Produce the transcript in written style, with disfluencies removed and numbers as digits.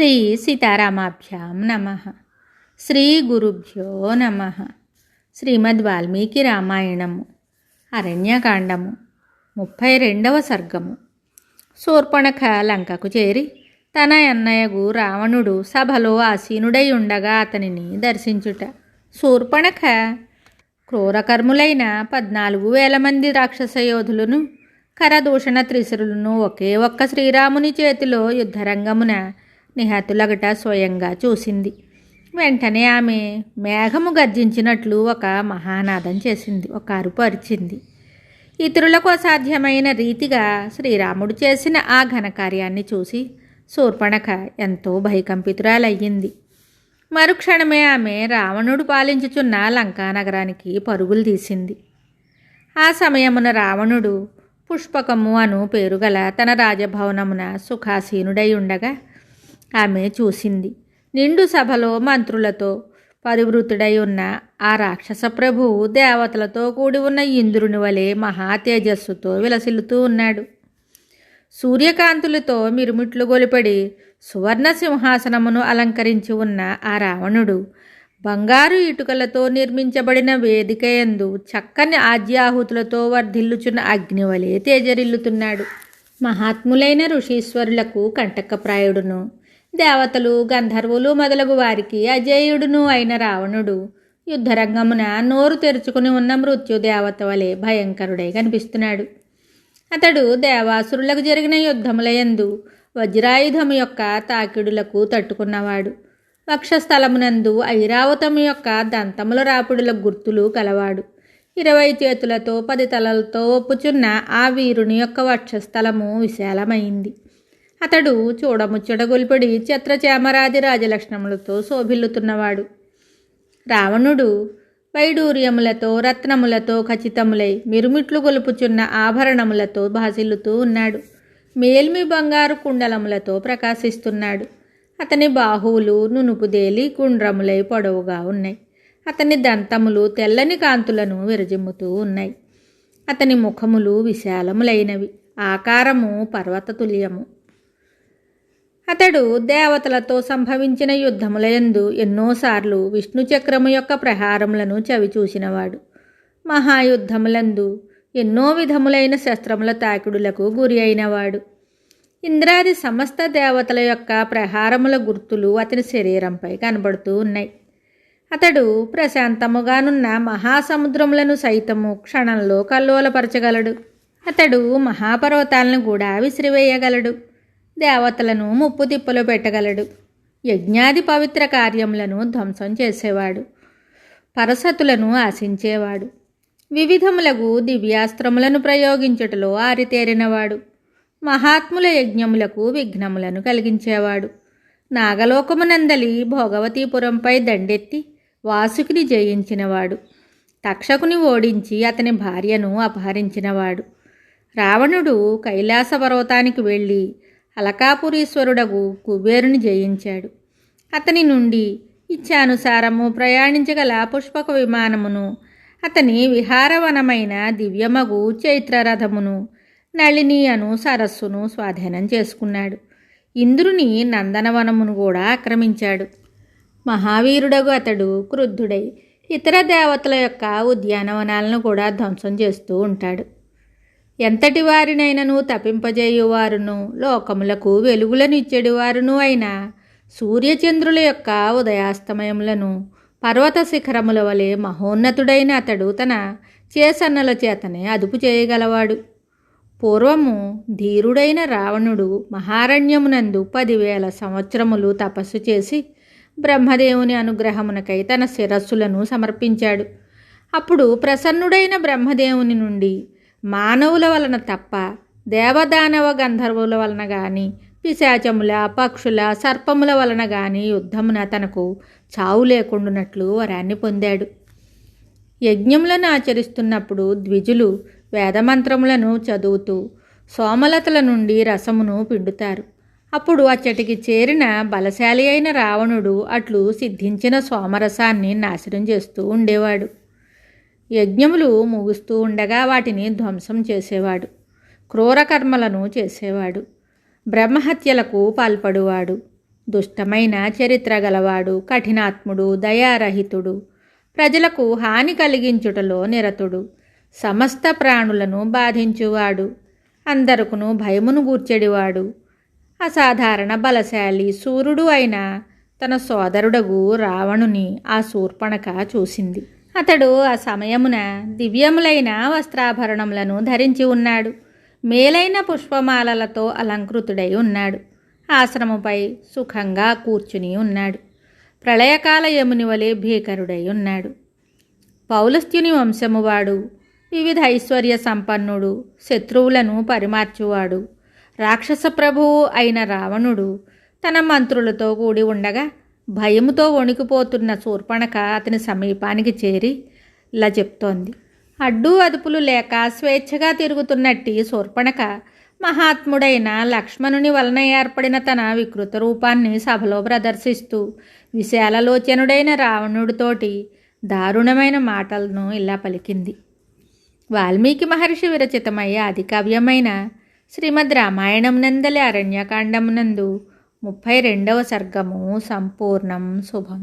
శ్రీ సీతారామాభ్యాం నమః. శ్రీ గురుభ్యో నమః. శ్రీమద్ వాల్మీకి రామాయణము అరణ్యకాండము 32వ సర్గము. శూర్పణఖ లంకకు చేరి తన అన్నయ్యగు రావణుడు సభలో ఆసీనుడై ఉండగా అతనిని దర్శించుట. శూర్పణఖ క్రూరకర్ములైన 14,000 మంది రాక్షస యోధులను కరదూషణ త్రిశురులను ఒకే ఒక్క శ్రీరాముని చేతిలో యుద్ధరంగమున నిహతులగట స్వయంగా చూసింది. వెంటనే ఆమె మేఘము గర్జించినట్లు ఒక మహానాదం చేసింది, ఒక అరుపు అరిచింది. ఇతరులకు అసాధ్యమైన రీతిగా శ్రీరాముడు చేసిన ఆ ఘనకార్యాన్ని చూసి శూర్పణఖ ఎంతో భయకంపితురాలయ్యింది. మరుక్షణమే ఆమె రావణుడు పాలించుచున్న లంకానగరానికి పరుగులు తీసింది. ఆ సమయమున రావణుడు పుష్పకము అను పేరుగల తన రాజభవనమున సుఖాసీనుడై ఉండగా ఆమె చూసింది. నిండు సభలో మంత్రులతో పరివృతుడై ఉన్న ఆ రాక్షస ప్రభువు దేవతలతో కూడి ఉన్న ఇంద్రుని వలె మహా తేజస్సుతో విలసిల్లుతూ ఉన్నాడు. సూర్యకాంతులతో మిరుమిట్లు గొలిపడి సువర్ణ సింహాసనమును అలంకరించి ఉన్న ఆ రావణుడు బంగారు ఇటుకలతో నిర్మించబడిన వేదిక యందు చక్కని ఆజ్యాహుతులతో వర్ధిల్లుచున్న అగ్నివలే తేజరిల్లుతున్నాడు. మహాత్ములైన ఋషీశ్వరులకు కంటకప్రాయుడును, దేవతలు గంధర్వులు మొదలగు వారికి అజేయుడును అయిన రావణుడు యుద్ధరంగమున నోరు తెరుచుకుని ఉన్న మృత్యుదేవత వలె భయంకరుడై కనిపిస్తున్నాడు. అతడు దేవాసురులకు జరిగిన యుద్ధములయందు వజ్రాయుధము యొక్క తాకిడులకు తట్టుకున్నవాడు. వక్షస్థలమునందు ఐరావతము యొక్క దంతముల రాపుడుల గుర్తులు కలవాడు. 20 చేతులతో 10 తలలతో ఒప్పుచున్న ఆ వీరుని యొక్క వక్షస్థలము విశాలమైంది. అతడు చూడముచ్చట గొల్పడి ఛత్రచామరాది రాజలక్షణములతో శోభిల్లుతున్నవాడు. రావణుడు వైడూర్యములతో రత్నములతో ఖచ్చితములై మిరుమిట్లు గొలుపుచున్న ఆభరణములతో భాసిల్లుతూ ఉన్నాడు. మేల్మి బంగారు కుండలములతో ప్రకాశిస్తున్నాడు. అతని బాహువులు నునుపుదేలి గుండ్రములై పొడవుగా ఉన్నాయి. అతని దంతములు తెల్లని కాంతులను విరజిమ్ముతూ ఉన్నాయి. అతని ముఖములు విశాలములైనవి, ఆకారము పర్వతతుల్యము. అతడు దేవతలతో సంభవించిన యుద్ధములయందు ఎన్నోసార్లు విష్ణు చక్రము యొక్క ప్రహారములను చవిచూసినవాడు. మహాయుద్ధములందు ఎన్నో విధములైన శస్త్రముల తాకిడులకు గురి అయినవాడు. ఇంద్రాది సమస్త దేవతల యొక్క ప్రహారముల గుర్తులు అతని శరీరంపై కనబడుతూ ఉన్నాయి. అతడు ప్రశాంతముగానున్న మహాసముద్రములను సైతము క్షణంలో కల్లోలపరచగలడు. అతడు మహాపర్వతాలను కూడా విసిరివేయగలడు. దేవతలను ముప్పు తిప్పలు పెట్టగలడు. యజ్ఞాది పవిత్ర కార్యములను ధ్వంసం చేసేవాడు. పరసతులను ఆశించేవాడు. వివిధములకు దివ్యాస్త్రములను ప్రయోగించుటలో ఆరితేరినవాడు. మహాత్ముల యజ్ఞములకు విఘ్నములను కలిగించేవాడు. నాగలోకమునందలి భోగవతీపురంపై దండెత్తి వాసుకిని జయించినవాడు. తక్షకుని ఓడించి అతని భార్యను అపహరించినవాడు. రావణుడు కైలాస పర్వతానికి వెళ్ళి అలకాపురీశ్వరుడగు కుబేరుని జయించాడు. అతని నుండి ఇచ్ఛానుసారము ప్రయాణించగల పుష్పక విమానమును, అతని విహారవనమైన దివ్యమగు చైత్రరథమును, నళిని అను సరస్సును స్వాధీనం చేసుకున్నాడు. ఇంద్రుని నందనవనమును కూడా ఆక్రమించాడు. మహావీరుడగు అతడు క్రుద్ధుడై ఇతర దేవతల యొక్క ఉద్యానవనాలను కూడా ధ్వంసం చేస్తూ ఉంటాడు. ఎంతటి వారినైనను తప్పింపజేయువారును లోకములకు వెలుగులను ఇచ్చేడివారును అయిన సూర్యచంద్రుల యొక్క ఉదయాస్తమయములను పర్వత శిఖరముల వలె మహోన్నతుడైన అతడు తన చేసన్నల చేతనే అదుపు చేయగలవాడు. పూర్వము ధీరుడైన రావణుడు మహారణ్యమునందు 10,000 సంవత్సరములు తపస్సు చేసి బ్రహ్మదేవుని అనుగ్రహమునకై తన శిరస్సులను సమర్పించాడు. అప్పుడు ప్రసన్నుడైన బ్రహ్మదేవుని నుండి మానవుల వలన తప్ప దేవదానవ గంధర్వుల వలన గాని పిశాచముల పక్షుల సర్పముల వలన గాని యుద్ధమున తనకు చావు లేకుండానట్లు వరాన్ని పొందాడు. యజ్ఞములను ఆచరిస్తున్నప్పుడు ద్విజులు వేదమంత్రములను చదువుతూ సోమలతల నుండి రసమును పిండుతారు. అప్పుడు అచ్చటికి చేరిన బలశాలి అయిన రావణుడు అట్లు సిద్ధించిన సోమరసాన్ని నాశనం చేస్తూ ఉండేవాడు. యజ్ఞములు ముగుస్తూ ఉండగా వాటిని ధ్వంసం చేసేవాడు. క్రూరకర్మలను చేసేవాడు. బ్రహ్మహత్యలకు పాల్పడువాడు. దుష్టమైన చరిత్ర గలవాడు, కఠినాత్ముడు, దయారహితుడు, ప్రజలకు హాని కలిగించుటలో నిరతుడు, సమస్త ప్రాణులను బాధించువాడు, అందరుకును భయమును గూర్చెడివాడు, అసాధారణ బలశాలి శూరుడు అయిన తన సోదరుడగు రావణుని ఆ శూర్పణఖ చూసింది. అతడు ఆ సమయమున దివ్యములైన వస్త్రాభరణములను ధరించి ఉన్నాడు. మేలైన పుష్పమాలలతో అలంకృతుడై ఉన్నాడు. ఆశ్రముపై సుఖంగా కూర్చుని ఉన్నాడు. ప్రళయకాల యముని వలె భీకరుడై ఉన్నాడు. పౌలస్త్యుని వంశమువాడు, వివిధ ఐశ్వర్య సంపన్నుడు, శత్రువులను పరిమార్చువాడు, రాక్షస ప్రభువు అయిన రావణుడు తన మంత్రులతో కూడి ఉండగా భయముతో వణికిపోతున్న శూర్పణఖ అతని సమీపానికి చేరి ఇలా చెప్తోంది. అడ్డు అదుపులు లేక స్వేచ్ఛగా తిరుగుతున్నట్టి శూర్పణఖ మహాత్ముడైన లక్ష్మణుని వలన ఏర్పడిన తన వికృత రూపాన్ని సభలో ప్రదర్శిస్తూ విశాలలోచనుడైన రావణుడితోటి దారుణమైన మాటలను ఇలా పలికింది. వాల్మీకి మహర్షి విరచితమయ్యే ఆదికావ్యమైన శ్రీమద్ రామాయణం నందలి అరణ్యకాండమునందు 32వ సర్గము సంపూర్ణం. శుభం.